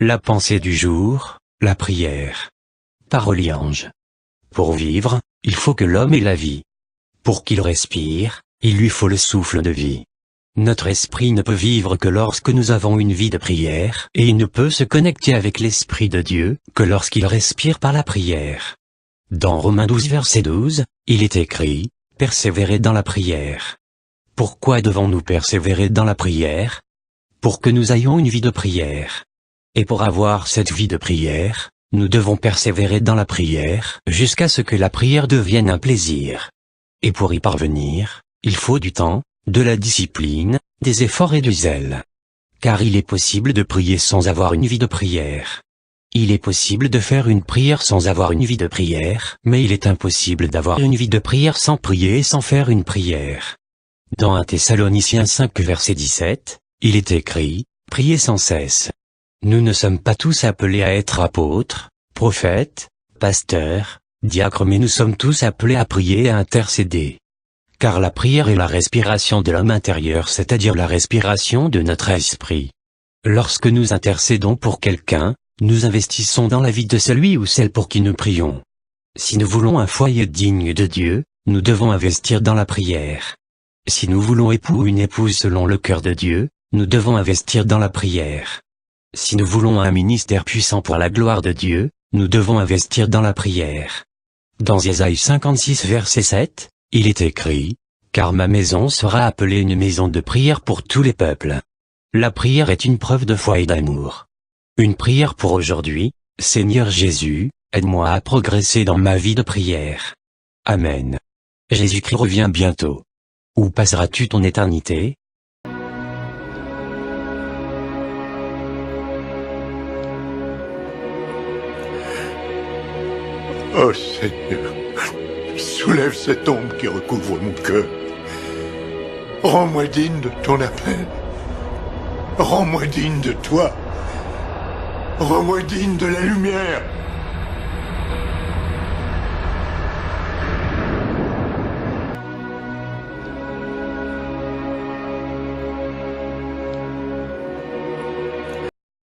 La pensée du jour, la prière. Parole ange. Pour vivre, il faut que l'homme ait la vie. Pour qu'il respire, il lui faut le souffle de vie. Notre esprit ne peut vivre que lorsque nous avons une vie de prière, et il ne peut se connecter avec l'Esprit de Dieu que lorsqu'il respire par la prière. Dans Romains 12 verset 12, il est écrit, « Persévérez dans la prière ». Pourquoi devons-nous persévérer dans la prière? Pour que nous ayons une vie de prière. Et pour avoir cette vie de prière, nous devons persévérer dans la prière jusqu'à ce que la prière devienne un plaisir. Et pour y parvenir, il faut du temps, de la discipline, des efforts et du zèle. Car il est possible de prier sans avoir une vie de prière. Il est possible de faire une prière sans avoir une vie de prière, mais il est impossible d'avoir une vie de prière sans prier et sans faire une prière. Dans 1 Thessaloniciens 5 verset 17, il est écrit, « Priez sans cesse ». Nous ne sommes pas tous appelés à être apôtres, prophètes, pasteurs, diacres, mais nous sommes tous appelés à prier et à intercéder. Car la prière est la respiration de l'homme intérieur, c'est-à-dire la respiration de notre esprit. Lorsque nous intercédons pour quelqu'un, nous investissons dans la vie de celui ou celle pour qui nous prions. Si nous voulons un foyer digne de Dieu, nous devons investir dans la prière. Si nous voulons époux ou une épouse selon le cœur de Dieu, nous devons investir dans la prière. Si nous voulons un ministère puissant pour la gloire de Dieu, nous devons investir dans la prière. Dans Ésaïe 56 verset 7, il est écrit, « Car ma maison sera appelée une maison de prière pour tous les peuples ». La prière est une preuve de foi et d'amour. Une prière pour aujourd'hui, Seigneur Jésus, aide-moi à progresser dans ma vie de prière. Amen. Jésus-Christ revient bientôt. Où passeras-tu ton éternité? Oh Seigneur, soulève cette ombre qui recouvre mon cœur. Rends-moi digne de ton appel. Rends-moi digne de toi. Rends-moi digne de la lumière.